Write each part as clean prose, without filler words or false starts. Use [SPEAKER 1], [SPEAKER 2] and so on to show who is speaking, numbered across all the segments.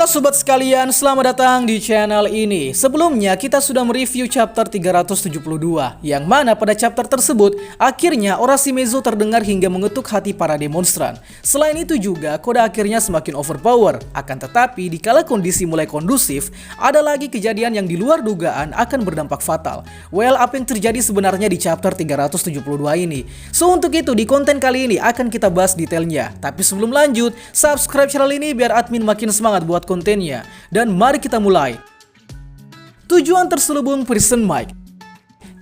[SPEAKER 1] Halo sobat sekalian, selamat datang di channel ini. Sebelumnya kita sudah mereview chapter 372, yang mana pada chapter tersebut akhirnya orasi Mezo terdengar hingga mengetuk hati para demonstran. Selain itu juga Koda akhirnya semakin overpower. Akan tetapi dikala kondisi mulai kondusif, ada lagi kejadian yang di luar dugaan akan berdampak fatal. Well, apa yang terjadi sebenarnya di chapter 372 ini? So untuk itu di konten kali ini akan kita bahas detailnya. Tapi sebelum lanjut, subscribe channel ini biar admin makin semangat buat kontennya. Dan mari kita mulai. Tujuan terselubung Prison Mike.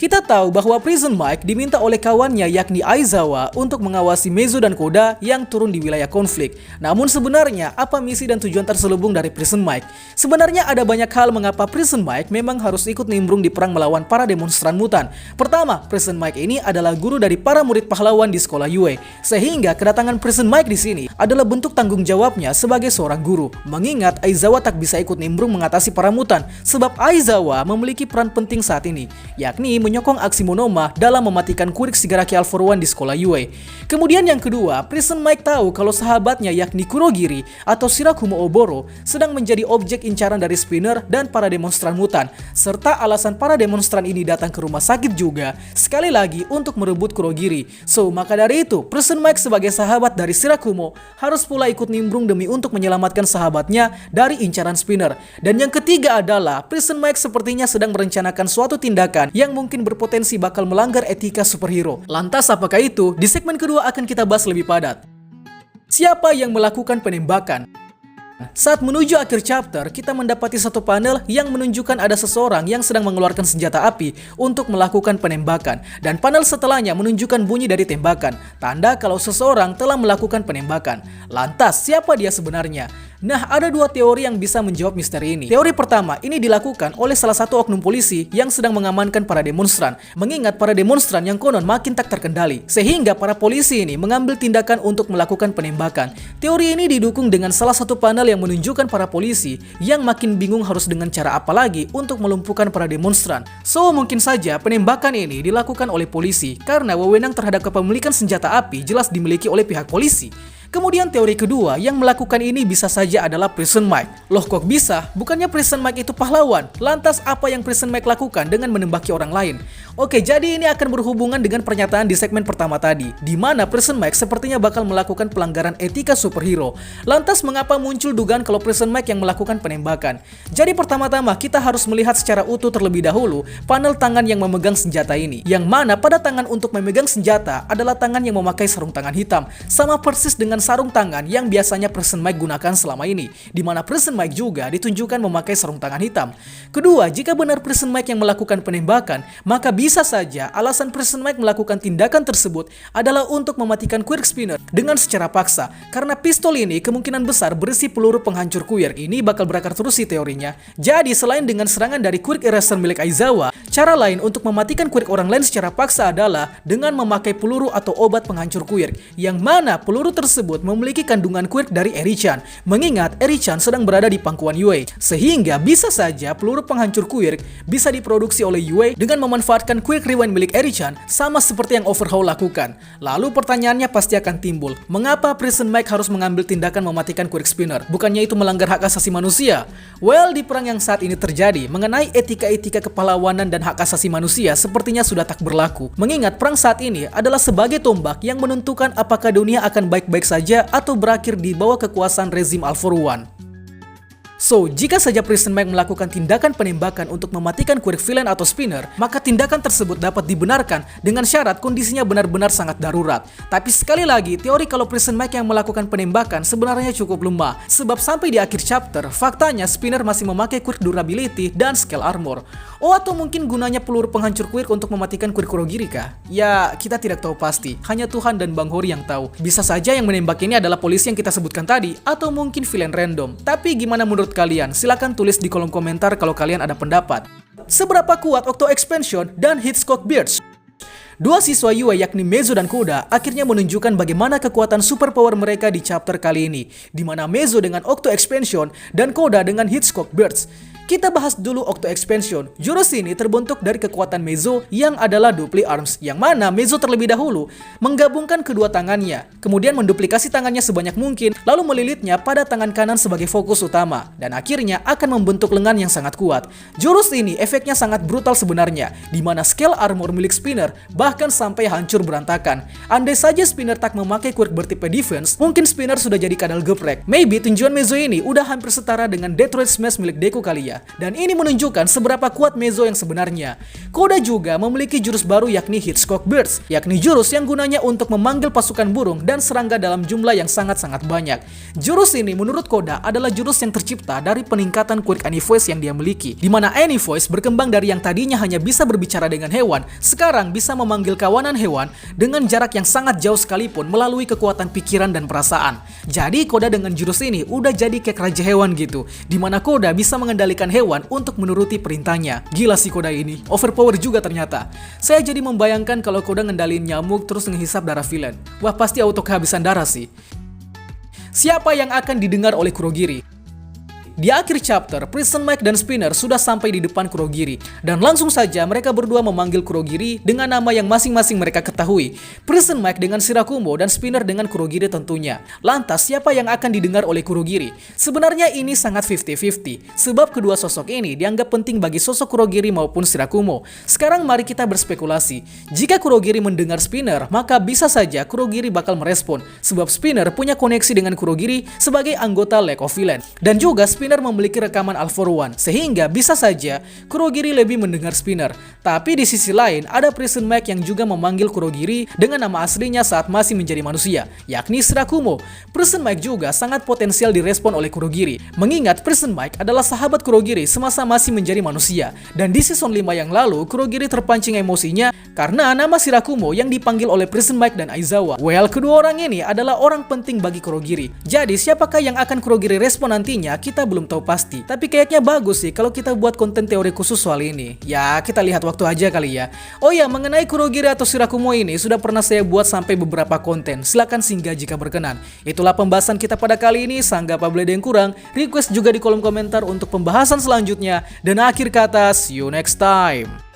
[SPEAKER 1] Kita tahu bahwa Prison Mike diminta oleh kawannya yakni Aizawa untuk mengawasi Mezo dan Koda yang turun di wilayah konflik. Namun sebenarnya apa misi dan tujuan terselubung dari Prison Mike? Sebenarnya ada banyak hal mengapa Prison Mike memang harus ikut nimbrung di perang melawan para demonstran mutan. Pertama, Prison Mike ini adalah guru dari para murid pahlawan di sekolah Yue. Sehingga kedatangan Prison Mike di sini adalah bentuk tanggung jawabnya sebagai seorang guru. Mengingat Aizawa tak bisa ikut nimbrung mengatasi para mutan sebab Aizawa memiliki peran penting saat ini, yakni menyokong aksi Monoma dalam mematikan kurik Shigaraki All For One di sekolah Yue. Kemudian yang kedua, Prison Mike tahu kalau sahabatnya yakni Kurogiri atau Shirakumo Oboro sedang menjadi objek incaran dari Spinner dan para demonstran mutan, serta alasan para demonstran ini datang ke rumah sakit juga sekali lagi untuk merebut Kurogiri. So maka dari itu, Prison Mike sebagai sahabat dari Shirakumo harus pula ikut nimbrung demi untuk menyelamatkan sahabatnya dari incaran Spinner. Dan yang ketiga adalah Prison Mike sepertinya sedang merencanakan suatu tindakan yang mungkin berpotensi bakal melanggar etika superhero. Lantas apakah itu? Di segmen kedua akan kita bahas lebih padat. Siapa yang melakukan penembakan? Saat menuju akhir chapter, kita mendapati satu panel yang menunjukkan ada seseorang yang sedang mengeluarkan senjata api untuk melakukan penembakan. Dan panel setelahnya menunjukkan bunyi dari tembakan, tanda kalau seseorang telah melakukan penembakan. Lantas, siapa dia sebenarnya? Nah, ada dua teori yang bisa menjawab misteri ini. Teori pertama, ini dilakukan oleh salah satu oknum polisi yang sedang mengamankan para demonstran. Mengingat para demonstran yang konon makin tak terkendali, sehingga para polisi ini mengambil tindakan untuk melakukan penembakan. Teori ini didukung dengan salah satu panel yang menunjukkan para polisi yang makin bingung harus dengan cara apa lagi untuk melumpuhkan para demonstran. So, mungkin saja penembakan ini dilakukan oleh polisi karena wewenang terhadap kepemilikan senjata api jelas dimiliki oleh pihak polisi. Kemudian teori kedua yang melakukan ini bisa saja adalah Prison Mike. Loh kok bisa? Bukannya Prison Mike itu pahlawan? Lantas apa yang Prison Mike lakukan dengan menembaki orang lain? Oke, jadi ini akan berhubungan dengan pernyataan di segmen pertama tadi, di mana Prison Mike sepertinya bakal melakukan pelanggaran etika superhero. Lantas mengapa muncul dugaan kalau Prison Mike yang melakukan penembakan? Jadi pertama-tama kita harus melihat secara utuh terlebih dahulu panel tangan yang memegang senjata ini. Yang mana pada tangan untuk memegang senjata adalah tangan yang memakai sarung tangan hitam, sama persis dengan sarung tangan yang biasanya Prison Mike gunakan selama ini, di mana Prison Mike juga ditunjukkan memakai sarung tangan hitam. Kedua, jika benar Prison Mike yang melakukan penembakan, maka bisa saja alasan Prison Mike melakukan tindakan tersebut adalah untuk mematikan Quirk Spinner dengan secara paksa, karena pistol ini kemungkinan besar berisi peluru penghancur Quirk. Ini bakal berakar terus sih teorinya. Jadi selain dengan serangan dari Quirk Eraser milik Aizawa, cara lain untuk mematikan Quirk orang lain secara paksa adalah dengan memakai peluru atau obat penghancur Quirk, yang mana peluru tersebut memiliki kandungan Quirk dari Eri-chan. Mengingat Eri-chan sedang berada di pangkuan Yue, sehingga bisa saja peluru penghancur Quirk bisa diproduksi oleh Yue dengan memanfaatkan Quick Rewind milik Eri-chan, sama seperti yang Overhaul lakukan. Lalu pertanyaannya pasti akan timbul, mengapa Prison Mike harus mengambil tindakan mematikan Quirk Spinner? Bukannya itu melanggar hak asasi manusia? Well, di perang yang saat ini terjadi, mengenai etika-etika kepahlawanan dan hak asasi manusia sepertinya sudah tak berlaku. Mengingat perang saat ini adalah sebagai tombak yang menentukan apakah dunia akan baik-baik saja atau berakhir di bawah kekuasaan rezim All For One. So, jika saja Prison Mike melakukan tindakan penembakan untuk mematikan Quirk Villain atau Spinner, maka tindakan tersebut dapat dibenarkan dengan syarat kondisinya benar-benar sangat darurat. Tapi sekali lagi, teori kalau Prison Mike yang melakukan penembakan sebenarnya cukup lemah. Sebab sampai di akhir chapter, faktanya Spinner masih memakai Quirk Durability dan Scale Armor. Oh, atau mungkin gunanya peluru penghancur Quirk untuk mematikan Quirk Kurogiri kah? Ya, kita tidak tahu pasti. Hanya Tuhan dan Bang Hori yang tahu. Bisa saja yang menembak ini adalah polisi yang kita sebutkan tadi, atau mungkin villain random. Tapi gimana menurut kalian? Silahkan tulis di kolom komentar kalau kalian ada pendapat. Seberapa kuat Octo Expansion dan Hitchcock Beards? Dua siswa Yue yakni Mezo dan Koda akhirnya menunjukkan bagaimana kekuatan superpower mereka di chapter kali ini, di mana Mezo dengan Octo Expansion dan Koda dengan Hitchcock Beards. Kita bahas dulu Octo Expansion. Jurus ini terbentuk dari kekuatan Meizo yang adalah Dupli Arms, yang mana Meizo terlebih dahulu menggabungkan kedua tangannya, kemudian menduplikasi tangannya sebanyak mungkin, lalu melilitnya pada tangan kanan sebagai fokus utama, dan akhirnya akan membentuk lengan yang sangat kuat. Jurus ini efeknya sangat brutal sebenarnya, di mana scale armor milik Spinner bahkan sampai hancur berantakan. Andai saja Spinner tak memakai quirk bertipe defense, mungkin Spinner sudah jadi kadal geprek. Maybe tinjuan Meizo ini udah hampir setara dengan Detroit Smash milik Deku kali ya. Dan ini menunjukkan seberapa kuat Meizo yang sebenarnya. Koda juga memiliki jurus baru yakni Hitchcock Burst, yakni jurus yang gunanya untuk memanggil pasukan burung dan serangga dalam jumlah yang sangat-sangat banyak. Jurus ini menurut Koda adalah jurus yang tercipta dari peningkatan quirk Any-Voice yang dia miliki, di mana Any-Voice berkembang dari yang tadinya hanya bisa berbicara dengan hewan, sekarang bisa memanggil kawanan hewan dengan jarak yang sangat jauh sekalipun melalui kekuatan pikiran dan perasaan. Jadi Koda dengan jurus ini udah jadi kayak raja hewan gitu, di mana Koda bisa mengendalikan hewan untuk menuruti perintahnya. Gila sih Koda ini, overpower juga ternyata. Saya jadi membayangkan kalau Koda ngendalin nyamuk terus ngehisap darah villain. Wah, pasti auto kehabisan darah sih. Siapa yang akan didengar oleh Kurogiri? Di akhir chapter, Prison Mike dan Spinner sudah sampai di depan Kurogiri, dan langsung saja mereka berdua memanggil Kurogiri dengan nama yang masing-masing mereka ketahui. Prison Mike dengan Shirakumo dan Spinner dengan Kurogiri tentunya. Lantas siapa yang akan didengar oleh Kurogiri? Sebenarnya ini sangat 50-50, sebab kedua sosok ini dianggap penting bagi sosok Kurogiri maupun Shirakumo. Sekarang mari kita berspekulasi. Jika Kurogiri mendengar Spinner, maka bisa saja Kurogiri bakal merespon, sebab Spinner punya koneksi dengan Kurogiri sebagai anggota League of Villains. Dan juga Spinner memiliki rekaman All for One, sehingga bisa saja Kurogiri lebih mendengar Spinner. Tapi di sisi lain, ada Prison Mike yang juga memanggil Kurogiri dengan nama aslinya saat masih menjadi manusia, yakni Shirakumo. Prison Mike juga sangat potensial direspon oleh Kurogiri, mengingat Prison Mike adalah sahabat Kurogiri semasa masih menjadi manusia. Dan di season 5 yang lalu, Kurogiri terpancing emosinya karena nama Shirakumo yang dipanggil oleh Prison Mike dan Aizawa. Well, kedua orang ini adalah orang penting bagi Kurogiri. Jadi, siapakah yang akan Kurogiri respon nantinya? Kita belum tahu pasti. Tapi kayaknya bagus sih kalau kita buat konten teori khusus soal ini. Ya, kita lihat waktu aja kali ya. Oh ya, mengenai Kurogiri atau Shirakumo ini sudah pernah saya buat sampai beberapa konten. Silahkan singgah jika berkenan. Itulah pembahasan kita pada kali ini. Sanggah apabila ada yang kurang, request juga di kolom komentar untuk pembahasan selanjutnya. Dan akhir kata, see you next time.